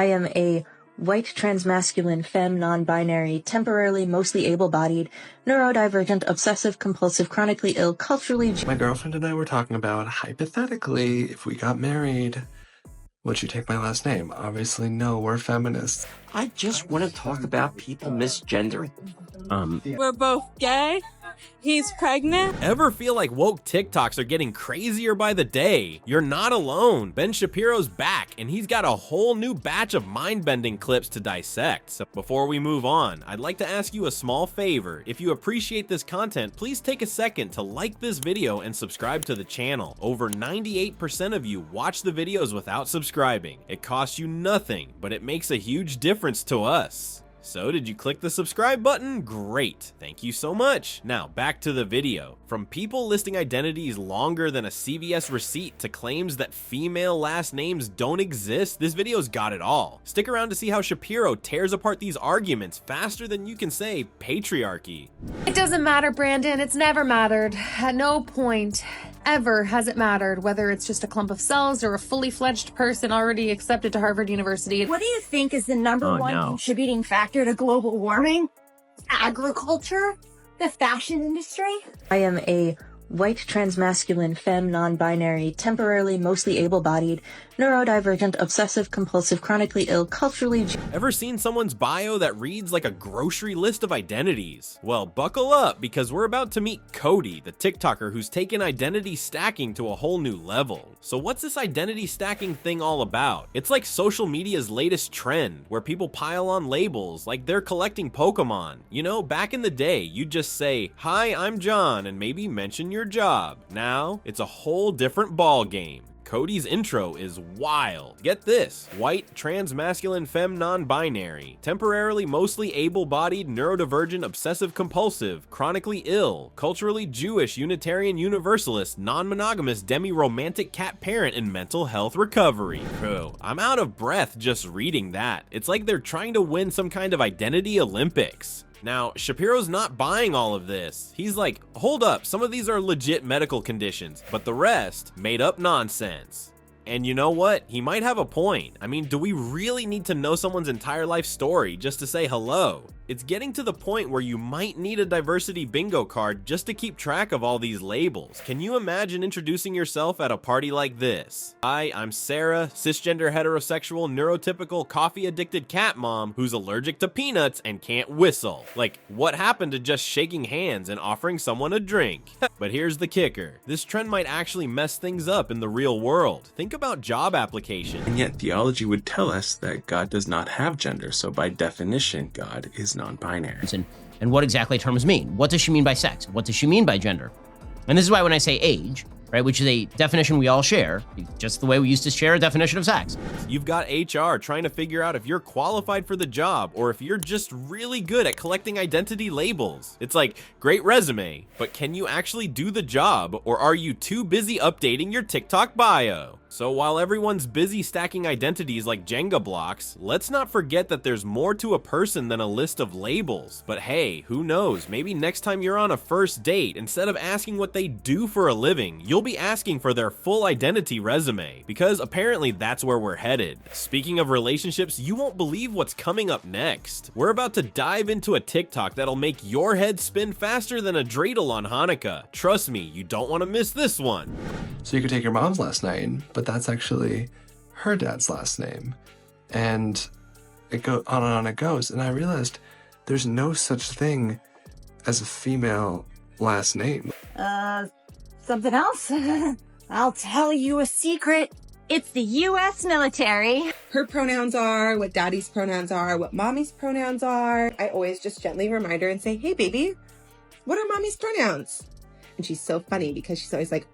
I am a white transmasculine femme non-binary, temporarily mostly able-bodied, neurodivergent, obsessive-compulsive, chronically ill, culturally... My girlfriend and I were talking about, hypothetically, if we got married, would you take my last name? Obviously, no, we're feminists. I just want to talk about people misgendering. We're both gay. He's pregnant. Ever feel like woke TikToks are getting crazier by the day? You're not alone. Ben Shapiro's back, and he's got a whole new batch of mind-bending clips to dissect. So before we move on, I'd like to ask you a small favor. If you appreciate this content, please take a second to like this video and subscribe to the channel. Over 98% of you watch the videos without subscribing. It costs you nothing, but it makes a huge difference to us. So did you click the subscribe button? Great, thank you so much. Now back to the video. From people listing identities longer than a CVS receipt to claims that female last names don't exist, this video's got it all. Stick around to see how Shapiro tears apart these arguments faster than you can say patriarchy. It doesn't matter, Brandon. It's never mattered. At no point ever has it mattered whether it's just a clump of cells or a fully fledged person already accepted to Harvard University. What do you think is the number one contributing factor to global warming? Agriculture? The fashion industry? I am a white transmasculine femme non-binary, temporarily mostly able-bodied, neurodivergent, obsessive-compulsive, chronically ill, culturally... Ever seen someone's bio that reads like a grocery list of identities? Well, buckle up, because we're about to meet Cody, the TikToker who's taken identity stacking to a whole new level. So what's this identity stacking thing all about? It's like social media's latest trend, where people pile on labels like they're collecting Pokemon. You know, back in the day, you'd just say, "Hi, I'm John," and maybe mention your job. Now, it's a whole different ball game. Cody's intro is wild. Get this: white, transmasculine, femme non-binary, temporarily mostly able-bodied, neurodivergent, obsessive-compulsive, chronically ill, culturally Jewish, Unitarian Universalist, non-monogamous, demi-romantic cat parent in mental health recovery. Bro, I'm out of breath just reading that. It's like they're trying to win some kind of identity Olympics. Now, Shapiro's not buying all of this. He's like, hold up, some of these are legit medical conditions, but the rest, made up nonsense. And you know what? He might have a point. I mean, do we really need to know someone's entire life story just to say hello? It's getting to the point where you might need a diversity bingo card just to keep track of all these labels. Can you imagine introducing yourself at a party like this? Hi, I'm Sarah, cisgender heterosexual neurotypical coffee addicted cat mom who's allergic to peanuts and can't whistle. Like, what happened to just shaking hands and offering someone a drink? But here's the kicker. This trend might actually mess things up in the real world. Think about job applications. And yet theology would tell us that God does not have gender, so by definition, God is non-binary. And what exactly terms mean? What does she mean by sex? What does she mean by gender? And this is why when I say age, right, which is a definition we all share, just the way we used to share a definition of sex. You've got HR trying to figure out if you're qualified for the job or if you're just really good at collecting identity labels. It's like, great resume, but can you actually do the job, or are you too busy updating your TikTok bio? So while everyone's busy stacking identities like Jenga blocks, let's not forget that there's more to a person than a list of labels. But hey, who knows, maybe next time you're on a first date, instead of asking what they do for a living, you'll be asking for their full identity resume, because apparently that's where we're headed. Speaking of relationships, you won't believe what's coming up next. We're about to dive into a TikTok that'll make your head spin faster than a dreidel on Hanukkah. Trust me, you don't want to miss this one. So you could take your mom's last name, but that's actually her dad's last name. And it goes on and on it goes. And I realized there's no such thing as a female last name. Something else? I'll tell you a secret. It's the U.S. military. Her pronouns are what daddy's pronouns are, what mommy's pronouns are. I always just gently remind her and say, "Hey, baby, what are mommy's pronouns?" And she's so funny because she's always like,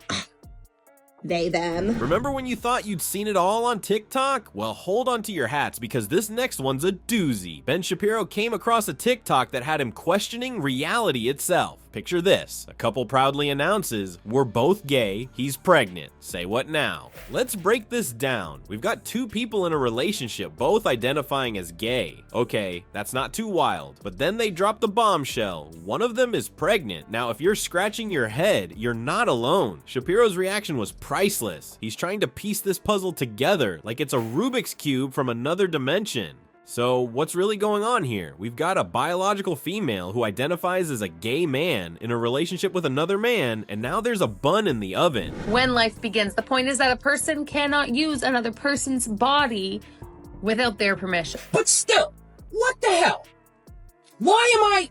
they, them. Remember when you thought you'd seen it all on TikTok? Well, hold on to your hats, because this next one's a doozy. Ben Shapiro came across a TikTok that had him questioning reality itself. Picture this. A couple proudly announces, "We're both gay, he's pregnant. Say what now?" Let's break this down. We've got two people in a relationship, both identifying as gay. Okay, that's not too wild. But then they drop the bombshell. One of them is pregnant. Now, if you're scratching your head, you're not alone. Shapiro's reaction was priceless. He's trying to piece this puzzle together like it's a Rubik's Cube from another dimension. So what's really going on here? We've got a biological female who identifies as a gay man in a relationship with another man, and now there's a bun in the oven. When life begins, the point is that a person cannot use another person's body without their permission. But still, what the hell? Why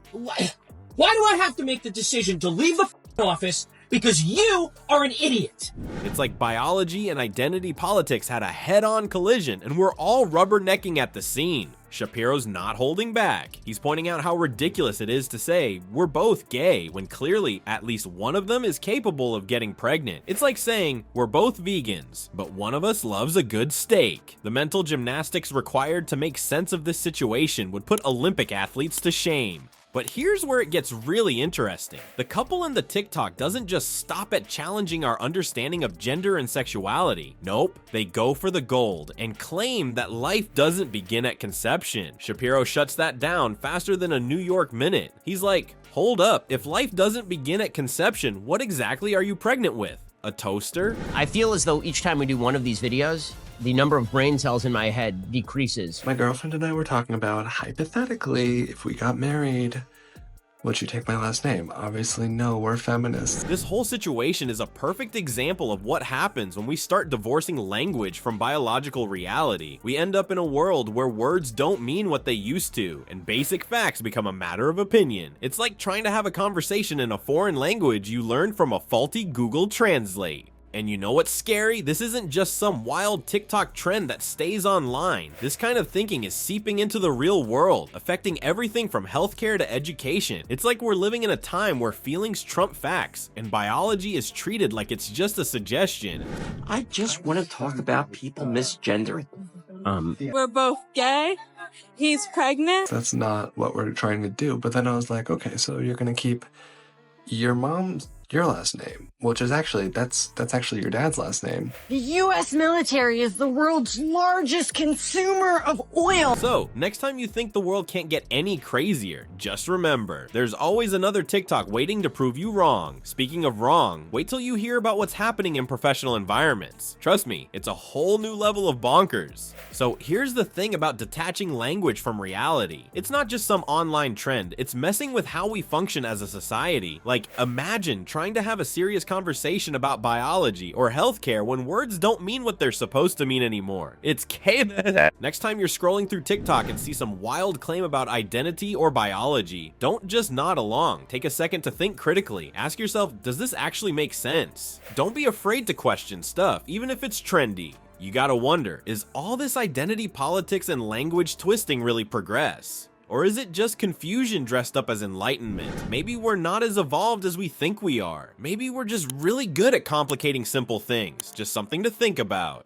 do I have to make the decision to leave the office because you are an idiot? It's like biology and identity politics had a head-on collision, and we're all rubbernecking at the scene. Shapiro's not holding back. He's pointing out how ridiculous it is to say we're both gay when clearly at least one of them is capable of getting pregnant. It's like saying we're both vegans, but one of us loves a good steak. The mental gymnastics required to make sense of this situation would put Olympic athletes to shame. But here's where it gets really interesting. The couple in the TikTok doesn't just stop at challenging our understanding of gender and sexuality. Nope, they go for the gold and claim that life doesn't begin at conception. Shapiro shuts that down faster than a New York minute. He's like, hold up, if life doesn't begin at conception, what exactly are you pregnant with? A toaster? I feel as though each time we do one of these videos, the number of brain cells in my head decreases. My girlfriend and I were talking about, hypothetically, if we got married, would you take my last name? Obviously, no, we're feminists. This whole situation is a perfect example of what happens when we start divorcing language from biological reality. We end up in a world where words don't mean what they used to, and basic facts become a matter of opinion. It's like trying to have a conversation in a foreign language you learned from a faulty Google Translate. And you know what's scary? This isn't just some wild TikTok trend that stays online. This kind of thinking is seeping into the real world, affecting everything from healthcare to education. It's like we're living in a time where feelings trump facts, and biology is treated like it's just a suggestion. I just want to talk about people misgendering. We're both gay. He's pregnant. That's not what we're trying to do. But then I was like, okay, so you're gonna keep your last name, which is actually, that's actually your dad's last name. The U.S. military is the world's largest consumer of oil. So, next time you think the world can't get any crazier, just remember, there's always another TikTok waiting to prove you wrong. Speaking of wrong, wait till you hear about what's happening in professional environments. Trust me, it's a whole new level of bonkers. So here's the thing about detaching language from reality. It's not just some online trend, it's messing with how we function as a society. Like, imagine trying to have a serious conversation about biology or healthcare when words don't mean what they're supposed to mean anymore. It's chaos. Next time you're scrolling through TikTok and see some wild claim about identity or biology, don't just nod along. Take a second to think critically. Ask yourself, does this actually make sense? Don't be afraid to question stuff, even if it's trendy. You gotta wonder, is all this identity politics and language twisting really progress? Or is it just confusion dressed up as enlightenment? Maybe we're not as evolved as we think we are. Maybe we're just really good at complicating simple things. Just something to think about.